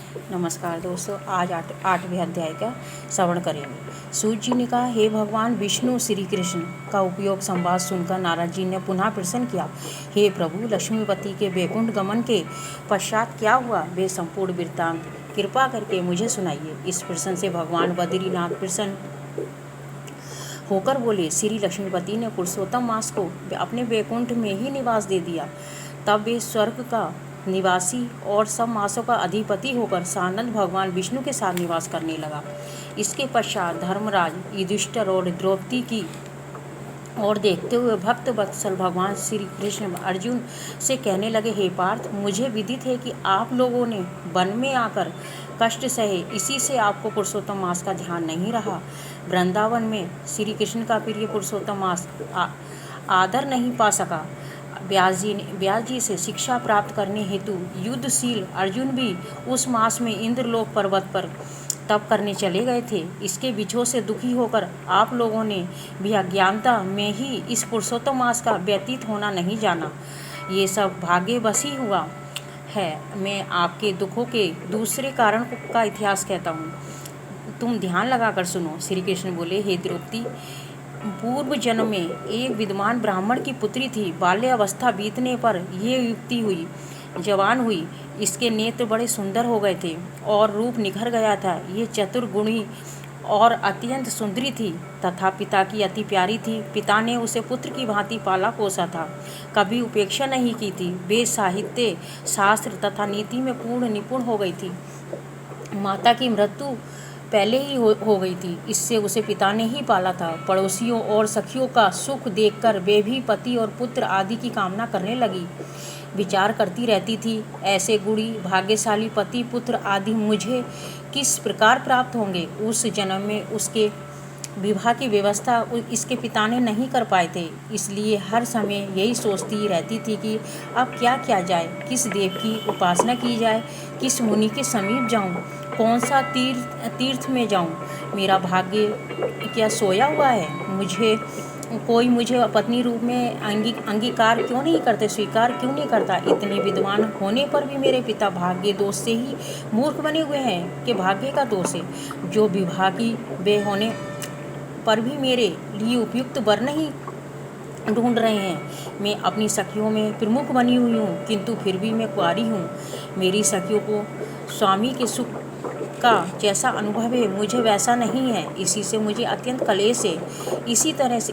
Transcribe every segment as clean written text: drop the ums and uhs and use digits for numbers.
नमस्कार दोस्तों, आज आठवें अध्याय का श्रवण करेंगे। सूत जी ने कहा, हे भगवान विष्णु श्री कृष्ण का उपयोग संवाद सुनकर नारद जी ने पुनः प्रश्न किया, हे प्रभु, लक्ष्मीपति के वैकुंठ गमन के पश्चात क्या हुआ, वे संपूर्ण वृत्तांत कृपा करके मुझे सुनाइए। इस प्रश्न से भगवान बद्रीनाथ प्रसन्न होकर बोले, श्री लक्ष्मीपति ने पुरुषोत्तम मास को अपने वैकुंठ में ही निवास दे दिया। तब वे स्वर्ग का निवासी और सब मासों का अधिपति होकर सानंद भगवान विष्णु के साथ निवास करने लगा। इसके पश्चात धर्मराज युधिष्ठिर और द्रौपदी की और देखते हुए भक्त वत्सल भगवान श्री कृष्ण अर्जुन से कहने लगे, हे पार्थ, मुझे विदित है कि आप लोगों ने वन में आकर कष्ट सहे, इसी से आपको पुरुषोत्तम मास का ध्यान नहीं रहा। वृंदावन में श्री कृष्ण का प्रिय पुरुषोत्तम मास आदर नहीं पा सका। व्यास जी से शिक्षा प्राप्त करने हेतु युद्धशील अर्जुन भी उस मास में इंद्रलोक पर्वत पर तप करने चले गए थे। इसके विछोह से दुखी होकर आप लोगों ने भी अज्ञानता में ही इस पुरुषोत्तम मास का व्यतीत होना नहीं जाना। ये सब भाग्यवश ही हुआ है। मैं आपके दुखों के दूसरे कारण का इतिहास कहता हूँ, तुम ध्यान लगाकर सुनो। श्री कृष्ण बोले, हे द्रौपदी, पूर्व जन्म में एक विद्वान ब्राह्मण की पुत्री थी। बाल्य अवस्था बीतने पर ये युक्ति हुई, जवान हुई। इसके नेत्र बड़े सुंदर हो गए थे और रूप निखर गया था। ये चतुर, गुणी और अत्यंत सुंदरी थी तथा पिता की अति प्यारी थी। पिता ने उसे पुत्र की भांति पाला पोसा था, कभी उपेक्षा नहीं की थी। वे साहित्य, शास्त्र तथा नीति में पूर्ण निपुण हो गई थी। माता की मृत्यु पहले ही हो गई थी, इससे उसे पिता ने ही पाला था। पड़ोसियों और सखियों का सुख देखकर वे भी पति और पुत्र आदि की कामना करने लगी। विचार करती रहती थी, ऐसे गुणी भाग्यशाली पति पुत्र आदि मुझे किस प्रकार प्राप्त होंगे। उस जन्म में उसके विवाह की व्यवस्था इसके पिता ने नहीं कर पाए थे, इसलिए हर समय यही सोचती रहती थी कि अब क्या किया जाए, किस देव की उपासना की जाए, किस मुनि के समीप जाऊं, कौन सा तीर्थ में जाऊं। मेरा भाग्य क्या सोया हुआ है? मुझे पत्नी रूप में अंगीकार क्यों नहीं करते, स्वीकार क्यों नहीं करता? इतने विद्वान होने पर भी मेरे पिता भाग्य दोष से ही मूर्ख बने हुए हैं कि भाग्य का दोष है। जो विभागी वे होने पर भी मेरे लिए उपयुक्त वर नहीं ढूंढ रहे हैं। मैं अपनी सखियों में प्रमुख बनी हुई हूँ, किंतु फिर भी मैं कुंवारी हूँ। मेरी सखियों को स्वामी के सुख का जैसा अनुभव है, मुझे वैसा नहीं है। इसी से मुझे अत्यंत क्लेश है।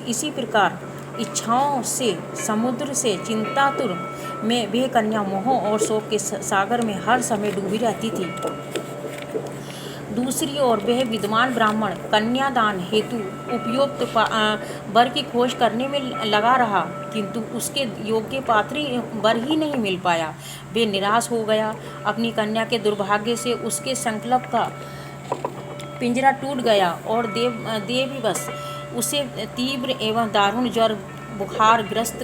इसी प्रकार इच्छाओं से समुद्र से चिंतातुर में वे कन्या मोह और शोक के सागर में हर समय डूबी रहती थी। दूसरी ओर वह विद्वान ब्राह्मण कन्यादान हेतु उपयुक्त वर की खोज करने में लगा रहा, किंतु उसके योग्य पात्र वर ही नहीं मिल पाया। वे निराश हो गया। अपनी कन्या के दुर्भाग्य से उसके संकल्प का पिंजरा टूट गया और देववश उसे तीव्र एवं दारुण ज्वर बुखार ग्रस्त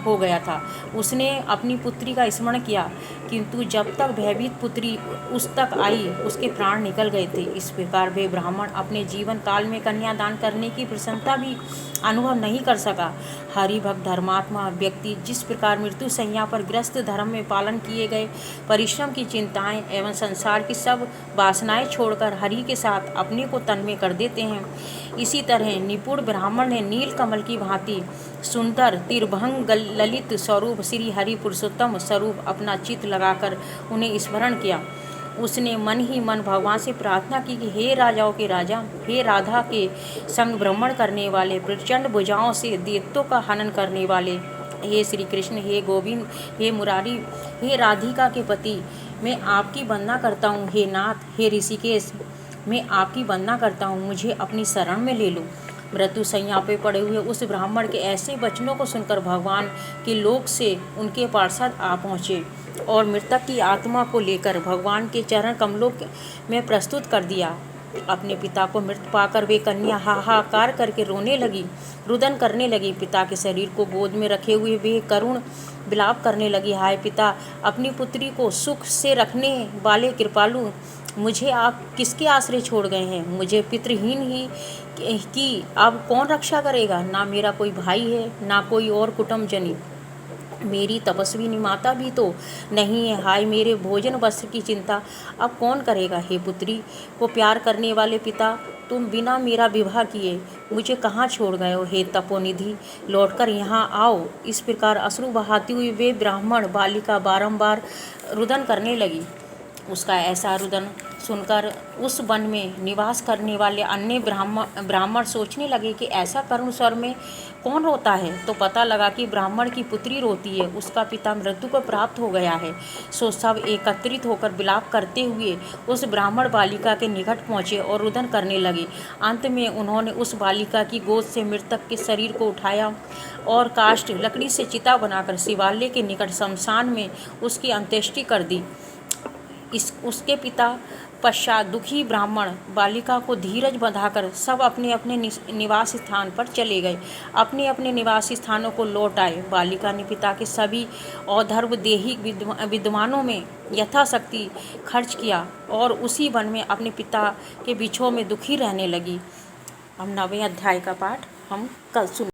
हो गया था। उसने अपनी पुत्री का स्मरण किया, किंतु जब तक भयभीत पुत्री उस तक आई, उसके प्राण निकल गए थे। इस प्रकार वे ब्राह्मण अपने जीवन काल में कन्यादान करने की प्रसन्नता भी अनुभव नहीं कर सका। हरिभक्त धर्मात्मा व्यक्ति जिस प्रकार मृत्यु संज्ञा पर ग्रस्त धर्म में पालन किए गए परिश्रम की चिंताएं एवं संसार की सब वासनाएं छोड़कर हरि के साथ अपने को तन्मय कर देते हैं, इसी तरह निपुण ब्राह्मण ने नील कमल की भांति सुंदर तिरभंग ललित स्वरूप श्री हरि पुरुषोत्तम स्वरूप अपना चित्त लगाकर उन्हें स्मरण किया। उसने मन ही मन भगवान से प्रार्थना की कि हे राजाओं के राजा, हे राधा के संग भ्रमण करने वाले, प्रचंड भुजाओं से दैत्यों का हनन करने वाले, हे श्री कृष्ण, हे गोविंद, हे मुरारी, हे राधिका के पति, मैं आपकी वंदना करता हूँ। हे नाथ, हे ऋषिकेश, मैं आपकी वंदना करता हूँ, मुझे अपनी शरण में ले लो। मृत्यु शैया पे पड़े हुए उस ब्राह्मण के ऐसे वचनों को सुनकर भगवान के लोक से उनके पार्षद आ पहुँचे और मृतक की आत्मा को लेकर भगवान के चरण कमलों में प्रस्तुत कर दिया। अपने पिता को मृत पाकर वे कन्या हाहाकार करके रोने लगी, रुदन करने लगी। पिता के शरीर को गोद में रखे हुए वे करुण विलाप करने लगी, हाय पिता, अपनी पुत्री को सुख से रखने वाले कृपालु, मुझे आप किसके आश्रय छोड़ गए हैं? मुझे पितृहीन ही कि अब कौन रक्षा करेगा? ना मेरा कोई भाई है, ना कोई और कुटुंबजनी। मेरी तपस्विनी माता भी तो नहीं है। हाय मेरे भोजन वस्त्र की चिंता अब कौन करेगा। हे पुत्री को प्यार करने वाले पिता, तुम बिना मेरा विवाह किए मुझे कहाँ छोड़ गए हो। हे तपोनिधि, लौटकर यहाँ आओ। इस प्रकार अश्रु बहाती हुई वे ब्राह्मण बालिका बारंबार रुदन करने लगी। उसका ऐसा रुदन सुनकर उस वन में निवास करने वाले अन्य ब्राह्मण सोचने लगे कि ऐसा करुण स्वर में कौन रोता है। तो पता लगा कि ब्राह्मण की पुत्री रोती है, उसका पिता मृत्यु को प्राप्त हो गया है। सो सब एकत्रित होकर विलाप करते हुए उस ब्राह्मण बालिका के निकट पहुँचे और रुदन करने लगे। अंत में उन्होंने उस बालिका की गोद से मृतक के शरीर को उठाया और काष्ठ लकड़ी से चिता बनाकर शिवालय के निकट शमशान में उसकी अंत्येष्टि कर दी। उसके पिता पश्चात दुखी ब्राह्मण बालिका को धीरज बंधाकर सब अपने अपने निवास स्थान पर चले गए, अपने अपने निवास स्थानों को लौट आए। बालिका ने पिता के सभी औधर्वदेही विद्वानों में यथाशक्ति खर्च किया और उसी वन में अपने पिता के बिछोह में दुखी रहने लगी। अब 9वें अध्याय का पाठ हम कल सुन